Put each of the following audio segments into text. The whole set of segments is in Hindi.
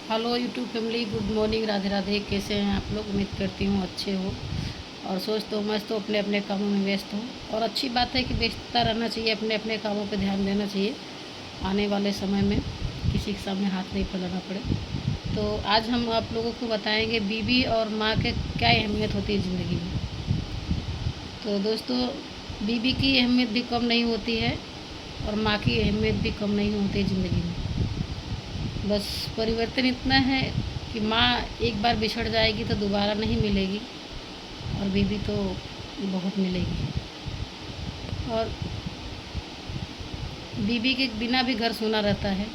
Hello YouTube family, good morning, Radhe Radhe. कैसे हैं आप लोग? उम्मीद करती हूँ अच्छे हो। और सोच तो मैं तो अपने अपने कामों में व्यस्त हूँ, और अच्छी बात है कि व्यस्तता रहना चाहिए, अपने अपने कामों पर ध्यान देना चाहिए। आने वाले समय में किसी के सामने हाथ नहीं फैलाना पड़े। तो आज हम आप लोगों को बताएंगे बीवी और माँ के क्या अहमियत होती है ज़िंदगी में। तो दोस्तों, बीवी की अहमियत भी कम नहीं होती है और माँ की अहमियत भी कम नहीं होती है ज़िंदगी में। बस परिवर्तन इतना है कि माँ एक बार बिछड़ जाएगी तो दोबारा नहीं मिलेगी, और बीवी तो बहुत मिलेगी। और बीवी के बिना भी घर सूना रहता है,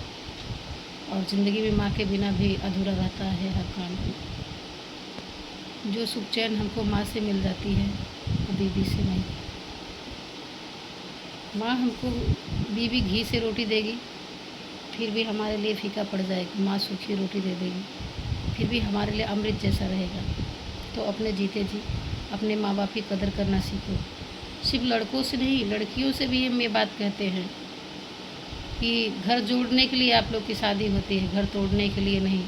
और ज़िंदगी में माँ के बिना भी अधूरा रहता है हर काम। जो सुख चैन हमको माँ से मिल जाती है वो बीवी से नहीं। माँ हमको, बीवी घी से रोटी देगी फिर भी हमारे लिए फीका पड़ जाएगी, माँ सूखी रोटी दे देगी फिर भी हमारे लिए अमृत जैसा रहेगा। तो अपने जीते जी अपने माँ बाप की कदर करना सीखो। सिर्फ लड़कों से नहीं, लड़कियों से भी हम ये बात कहते हैं कि घर जोड़ने के लिए आप लोग की शादी होती है, घर तोड़ने के लिए नहीं।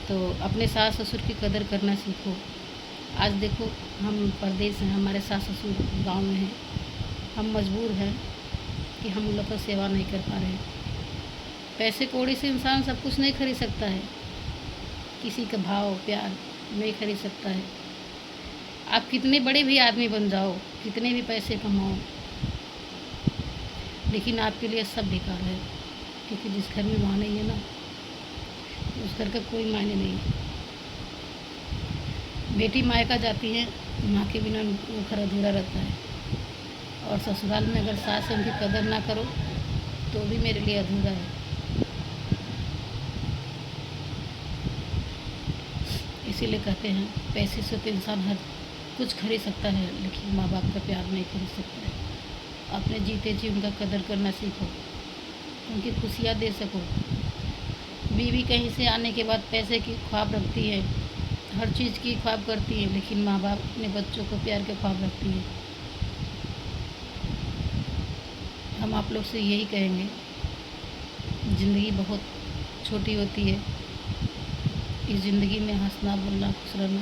तो अपने सास ससुर की कदर करना सीखो। आज देखो, हम परदेश हैं, हमारे सास ससुर गाँव में हैं, हम मजबूर हैं कि हम उन लोग का सेवा नहीं कर पा रहे हैं। पैसे कौड़ी से इंसान सब कुछ नहीं खरीद सकता है, किसी का भाव प्यार नहीं खरीद सकता है। आप कितने बड़े भी आदमी बन जाओ, कितने भी पैसे कमाओ, लेकिन आपके लिए सब बेकार है। क्योंकि जिस घर में माँ नहीं है ना, उस घर का कोई मायने नहीं है। बेटी मायका जाती है, माँ के बिना वो घर अधूरा रहता है। और ससुराल में अगर सास उनकी कदर ना करो तो भी मेरे लिए अधूरा है। इसीलिए कहते हैं, पैसे से तो इंसान हर कुछ खरीद सकता है, लेकिन माँ बाप का प्यार नहीं खरीद सकता है। अपने जीते जी उनका कदर करना सीखो, उनकी खुशियाँ दे सको। बीवी कहीं से आने के बाद पैसे की ख्वाब रखती है, हर चीज़ की ख्वाब करती है, लेकिन माँ बाप अपने बच्चों को प्यार के ख्वाब रखती है। हम आप लोग से यही कहेंगे, ज़िंदगी बहुत छोटी होती है। इस ज़िंदगी में हंसना बोलना खुश रहना,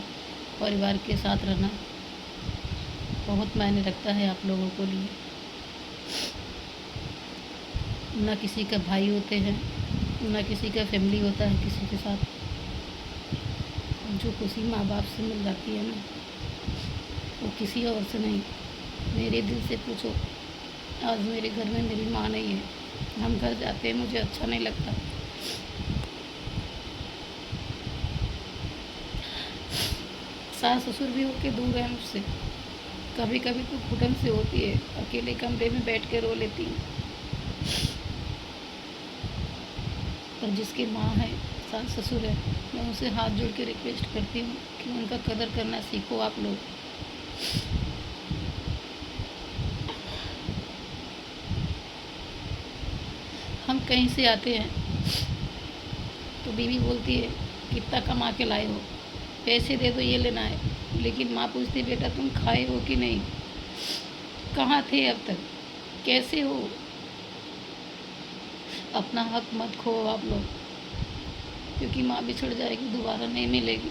परिवार के साथ रहना बहुत मायने रखता है आप लोगों को लिए। ना किसी का भाई होते हैं, ना किसी का फैमिली होता है किसी के साथ। जो खुशी माँ बाप से मिल जाती है ना, वो किसी और से नहीं। मेरे दिल से पूछो, आज मेरे घर में मेरी माँ नहीं है, हम घर जाते हैं मुझे अच्छा नहीं लगता। सास ससुर भी होके दूर है मुझसे, कभी कभी तो घुटन से होती है, अकेले कमरे में बैठ के रो लेती हूँ। पर जिसकी माँ है, सास ससुर है, मैं उनसे हाथ जोड़ के रिक्वेस्ट करती हूँ कि उनका कदर करना सीखो आप लोग। हम कहीं से आते हैं तो बीवी बोलती है, कितना कमा के लाए हो, पैसे दे दो ये लेना है। लेकिन माँ पूछती, बेटा तुम खाए हो कि नहीं, कहाँ थे अब तक, कैसे हो। अपना हक मत खो आप लोग, क्योंकि माँ बिछड़ जाएगी, दोबारा नहीं मिलेगी।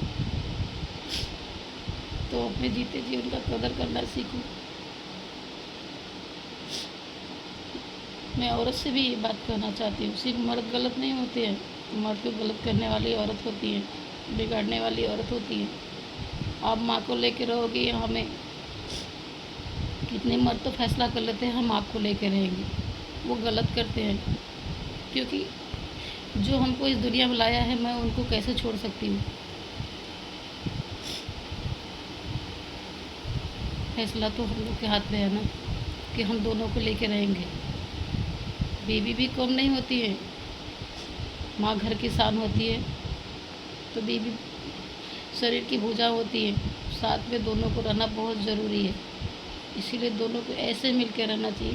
तो अपने जीते जी उनका कदर करना सीखो। मैं औरत से भी ये बात कहना चाहती हूँ, सिर्फ मर्द गलत नहीं होते हैं, मर्द को गलत करने वाली औरत होती है, बिगाड़ने वाली औरत होती है। आप माँ को लेकर रहोगे या हमें, कितने मर्द तो फैसला कर लेते हैं हम आपको लेकर रहेंगे, वो गलत करते हैं। क्योंकि जो हमको इस दुनिया में लाया है, मैं उनको कैसे छोड़ सकती हूँ। फैसला तो हम लोग के हाथ में है ना, कि हम दोनों को लेकर रहेंगे। बीवी भी कम नहीं होती है, माँ घर की शान होती है, तो बीवी शरीर की भुजा होती है। साथ में दोनों को रहना बहुत ज़रूरी है। इसीलिए दोनों को ऐसे मिल के रहना चाहिए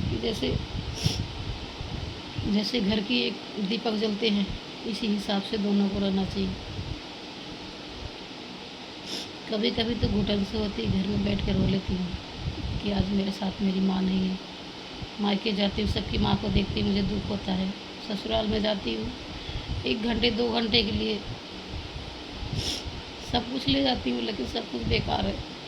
कि जैसे जैसे घर की एक दीपक जलते हैं, इसी हिसाब से दोनों को रहना चाहिए। कभी कभी तो घुटन से होती है, घर में बैठ कर रो लेती हूँ कि आज मेरे साथ मेरी माँ नहीं है। मायके जाती हूँ, सबकी माँ को देखती मुझे दुख होता है। ससुराल में जाती हूँ 1 घंटे 2 घंटे के लिए सब कुछ ले जाती हूँ, लेकिन सब कुछ बेकार है।